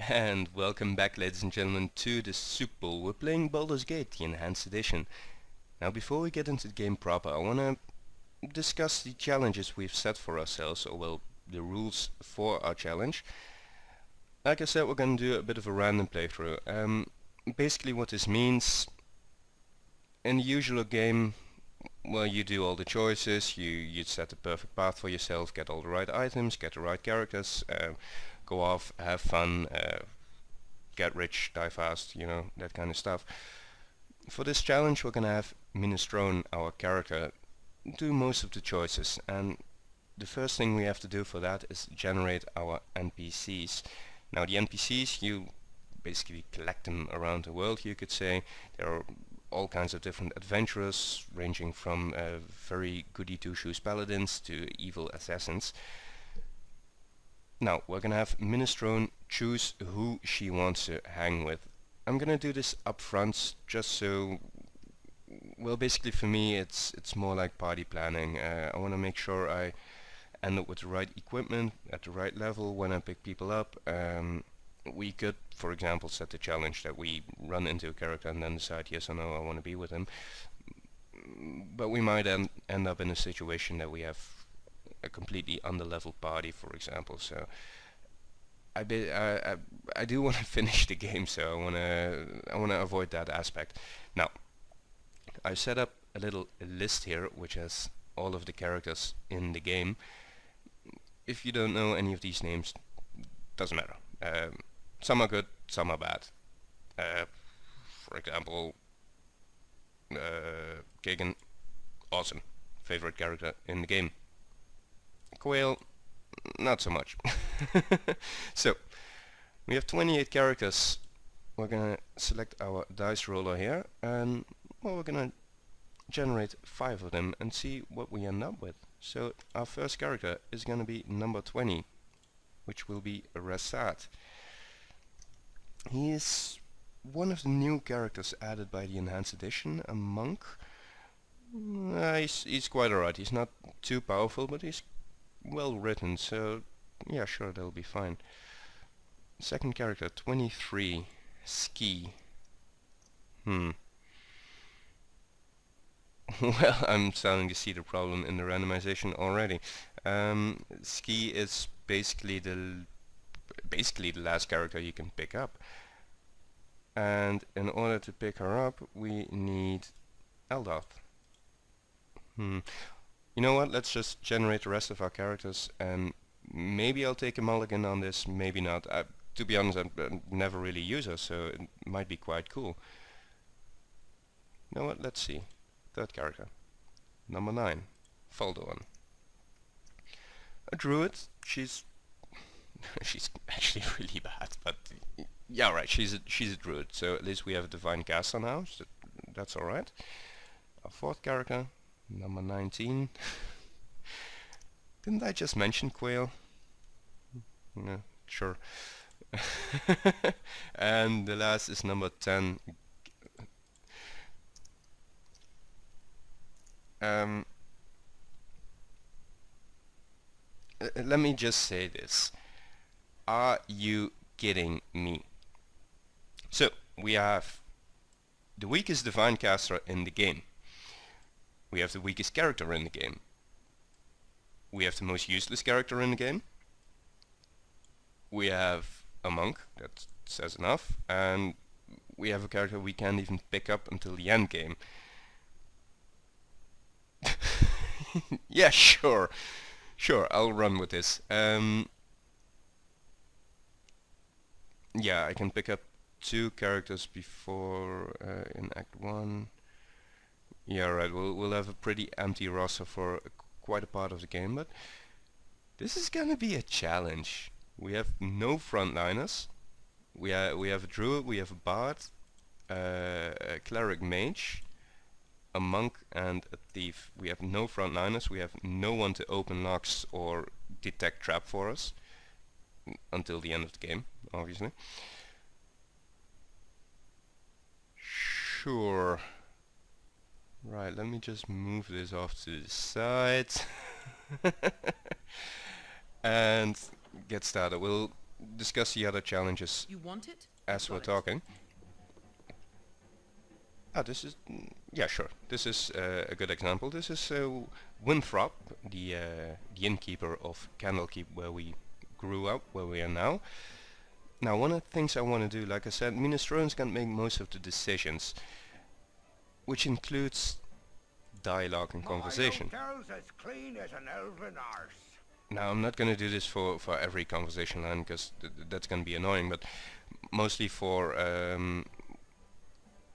And welcome back, ladies and gentlemen, to the Super Bowl. We're playing Baldur's Gate, the Enhanced Edition. Now, before we get into the game proper, I want to discuss the challenges we've set for ourselves, or well, the rules for our challenge. Like I said, we're going to do a bit of a random playthrough. Basically what this means, in the usual game, well, you do all the choices, you set the perfect path for yourself, get all the right items, get the right characters, go off, have fun, get rich, die fast, you know, that kind of stuff. For this challenge we're gonna have Minestrone, our character, do most of the choices, and the first thing we have to do for that is generate our NPCs. Now the NPCs, you basically collect them around the world, you could say. There are all kinds of different adventurers, ranging from very goody two-shoes paladins to evil assassins. Now we're gonna have Minestrone choose who she wants to hang with. I'm gonna do this up front just so, well, basically for me it's more like party planning. I want to make sure I end up with the right equipment at the right level when I pick people up. We could, for example, set the challenge that we run into a character and then decide yes or no I want to be with him. But we might end up in a situation that we have a completely under-leveled party, for example. So I do want to finish the game, so I wanna avoid that aspect. Now I set up a little list here which has all of the characters in the game. If you don't know any of these names, doesn't matter. Some are good, some are bad. For example, Kagan, awesome, favorite character in the game. Quail, not so much. So we have 28 characters. We're gonna select our dice roller here, and well, we're gonna generate 5 of them and see what we end up with. So our first character is gonna be number 20, which will be Rasad. He is one of the new characters added by the Enhanced Edition, a monk. He's quite alright. He's not too powerful, but he's well written, so yeah, sure, that'll be fine. Second character, 23, Ski. Well, I'm starting to see the problem in the randomization already. Ski is basically the last character you can pick up, and in order to pick her up we need Eldoth. You know what, let's just generate the rest of our characters, and maybe I'll take a mulligan on this, maybe not. To be honest, I never really use her, so it might be quite cool. You know what, let's see. Third character, number 9, Baldur. A druid. She's actually really bad, but yeah, right, she's a druid, so at least we have a divine caster now, so that's alright. Our fourth character, number 19. Didn't I just mention Quail? Yeah, sure. And the last is number 10. Let me just say this. Are you kidding me? So, we have the weakest divine caster in the game. We have the weakest character in the game. We have the most useless character in the game. We have a monk, that says enough, and we have a character we can't even pick up until the end game. Yeah, sure, I'll run with this. Yeah, I can pick up 2 characters before in Act 1. Yeah, right, we'll have a pretty empty roster for quite a part of the game, but this is gonna be a challenge. We have no frontliners. We have a druid, we have a bard, a cleric mage, a monk, and a thief. We have no frontliners. We have no one to open locks or detect trap for us until the end of the game, obviously. Sure. Right, let me just move this off to the side and get started. We'll discuss the other challenges You want it? as we're Got it. talking. Ah, this is... yeah, sure. This is a good example. This is Winthrop, the innkeeper of Candlekeep, where we grew up, where we are now. Now, one of the things I want to do, like I said, Minestrone's gonna make most of the decisions, which includes dialogue and conversation. As clean as an elven arse. Now, I'm not gonna do this for every conversation line, because that's gonna be annoying, but mostly for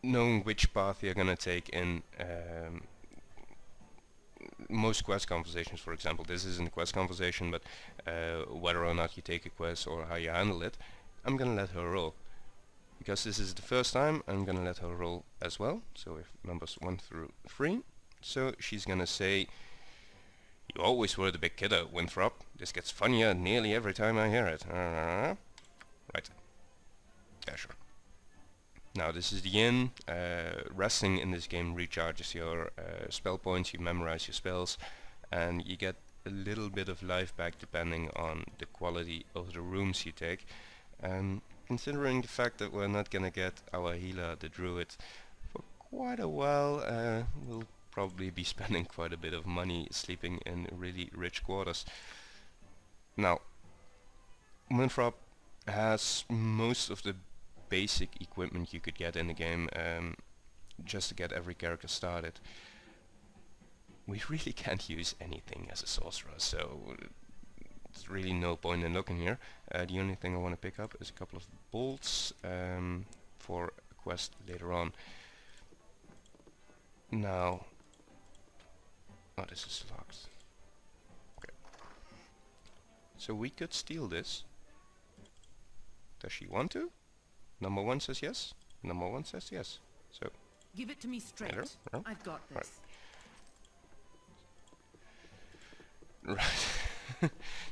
knowing which path you're gonna take in most quest conversations. For example, this isn't a quest conversation, but whether or not you take a quest or how you handle it, I'm gonna let her roll. Because this is the first time, I'm gonna let her roll as well. So if numbers 1 through 3. So she's gonna say, "You always were the big kiddo, Winthrop. This gets funnier nearly every time I hear it." Right. Yeah, sure. Now this is the inn. Resting in this game recharges your spell points, you memorize your spells, and you get a little bit of life back depending on the quality of the rooms you take. And considering the fact that we're not gonna get our healer, the druid, for quite a while, we'll probably be spending quite a bit of money sleeping in really rich quarters. Now, Winthrop has most of the basic equipment you could get in the game, just to get every character started. We really can't use anything as a sorcerer, so there's really no point in looking here. The only thing I want to pick up is a couple of bolts for a quest later on. Now, oh, this is locked. Okay. So we could steal this. Does she want to? Number 1 says yes. Number 1 says yes. So Give it to me straight. No? I've got this. Right.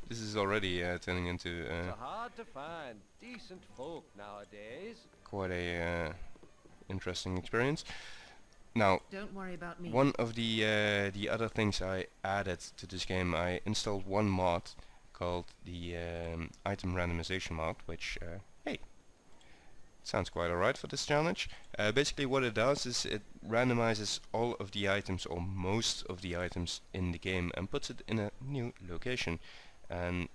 This is already turning into It's hard to find decent folk nowadays. quite a interesting experience. Now, Don't worry about me. one of the other things I added to this game, I installed one mod called the item randomization mod, which hey, sounds quite alright for this challenge. Basically what it does is it randomizes all of the items, or most of the items in the game, and puts it in a new location. And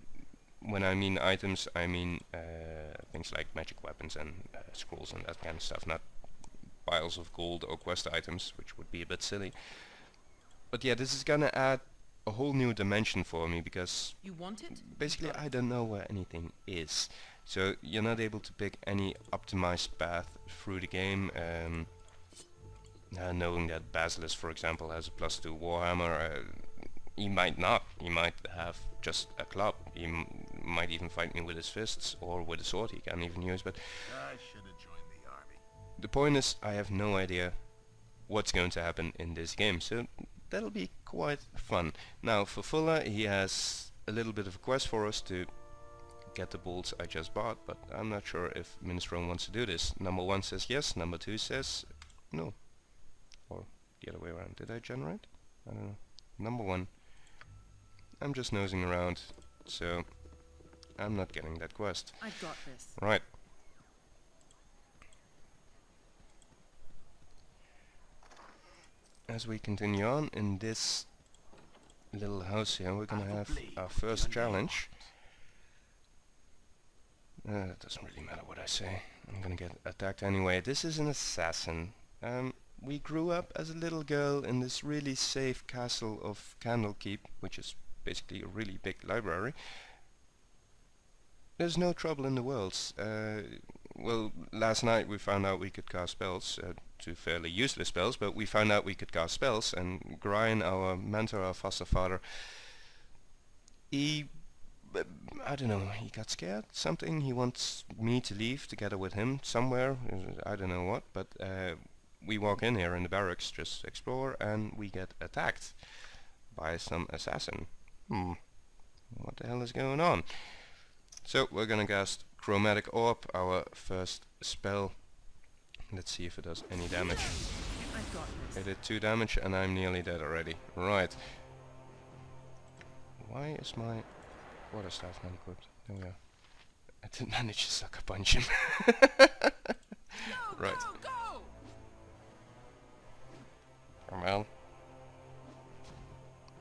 when I mean items, I mean things like magic weapons and scrolls and that kind of stuff, not piles of gold or quest items, which would be a bit silly. But yeah, this is gonna add a whole new dimension for me, because You want it? basically Got it. I don't know where anything is. So you're not able to pick any optimized path through the game. Knowing that Basilisk, for example, has a +2 Warhammer, he might not. He might have just a club. He might even fight me with his fists or with a sword he can't even use. But I should have joined the army. the point is, I have no idea what's going to happen in this game. So that'll be quite fun. Now for Fuller, he has a little bit of a quest for us to get the bolts I just bought, but I'm not sure if Minestrone wants to do this. Number 1 says yes, number 2 says no. Or the other way around. Did I generate? I don't know. Number 1. I'm just nosing around, so I'm not getting that quest. I've got this. Right. As we continue on in this little house here, we're gonna have our first challenge. It doesn't really matter what I say. I'm gonna get attacked anyway. This is an assassin. We grew up as a little girl in this really safe castle of Candlekeep, which is basically a really big library. There's no trouble in the world. Well, last night we found out we could cast spells, two fairly useless spells, but we found out we could cast spells, and Brian, our mentor, our foster father, he, I don't know, he got scared, something. He wants me to leave together with him somewhere, I don't know what, but we walk in here in the barracks, just explore, and we get attacked by some assassin. What the hell is going on? So we're gonna cast Chromatic Orb, our first spell. Let's see if it does any damage. I've got this. It did 2 damage and I'm nearly dead already. Right. Why is my quarterstaff not equipped? There we I did manage to sucker punch him. Right. Go! Come on.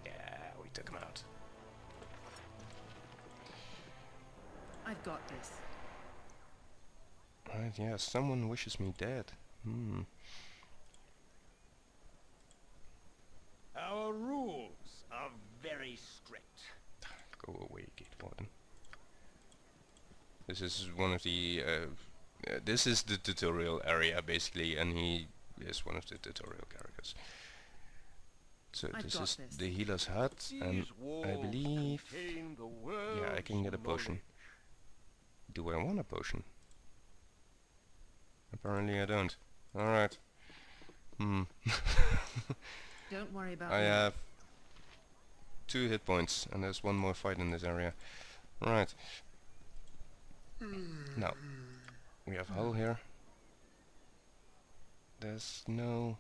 Yeah, we took him out. I've got this. Right, yeah, someone wishes me dead. Our rules are very strict. Go away, Gate Warden. This is one of the this is the tutorial area basically, and he is one of the tutorial characters. So I've this got is this. the healer's hut, and These walls I believe, contain the yeah, I can get a world's potion. Do I want a potion? Apparently I don't. Alright. Don't worry about I me. have 2 hit points, and there's one more fight in this area. Right. Now, we have Hull here. There's no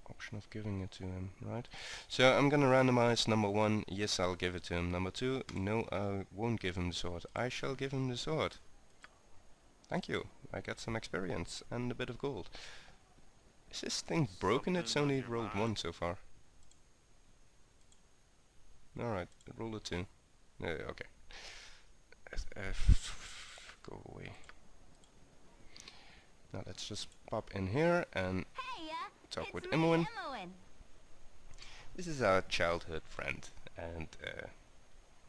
option of giving it to him, right? So I'm gonna randomize number 1, yes, I'll give it to him. Number 2, no, I won't give him the sword. I shall give him the sword. Thank you. I got some experience and a bit of gold. Is this thing broken? It's only rolled 1 so far. Alright, roll a 2. Okay. Go away. Now let's just pop in here and talk with Imoen. This is our childhood friend, and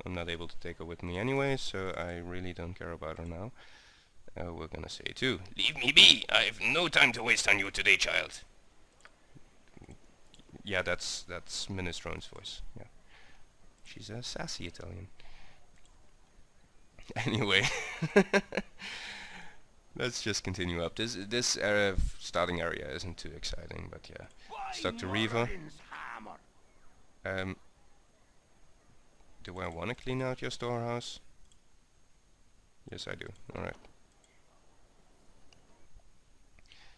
I'm not able to take her with me anyway, so I really don't care about her now. We're gonna say too, leave me be! I've no time to waste on you today, child. Yeah, that's Minestrone's voice. Yeah, she's a sassy Italian. Anyway, let's just continue up. This starting area isn't too exciting, but yeah. It's Dr. Reaver. Do I want to clean out your storehouse? Yes, I do. Alright.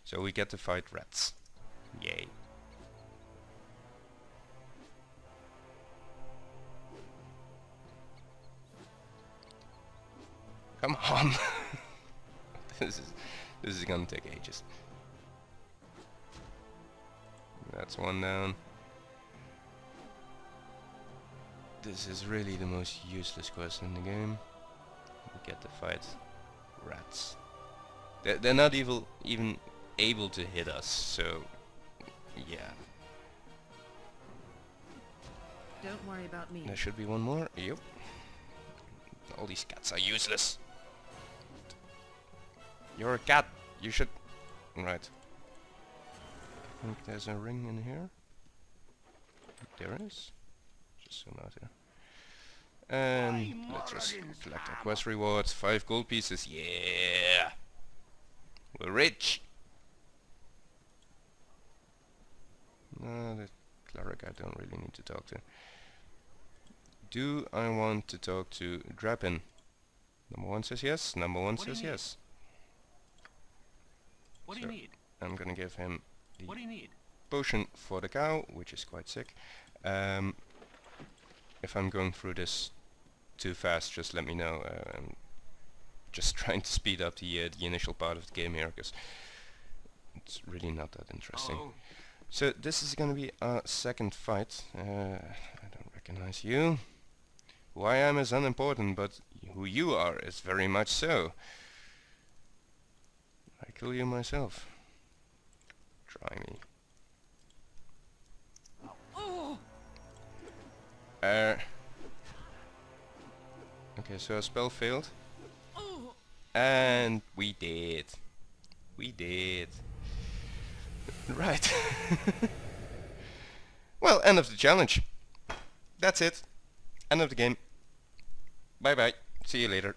So we get to fight rats. Yay. Come on. This is gonna take ages. That's one down. This is really the most useless quest in the game. We get to fight rats. They're not even able to hit us, so yeah. Don't worry about me. There should be one more. Yep. All these cats are useless. You're a cat. You should... Right. I think there's a ring in here. There is. Just zoom out here. And let's just collect our quest rewards. 5 gold pieces. Yeah! We're rich! No, the cleric I don't really need to talk to. Do I want to talk to Drapin? Number 1 says yes, number 1 says yes. What do you need? I'm gonna give him the What do you need? potion for the cow, which is quite sick. If I'm going through this too fast, just let me know. I'm just trying to speed up the initial part of the game here, because it's really not that interesting. Oh, So this is gonna be our second fight. I don't recognize you. Who I am is unimportant, but who you are is very much so. I kill you myself. Try me. Okay, so our spell failed. And we did. We did. Right. Well, end of the challenge. That's it. End of the game. Bye bye. See you later.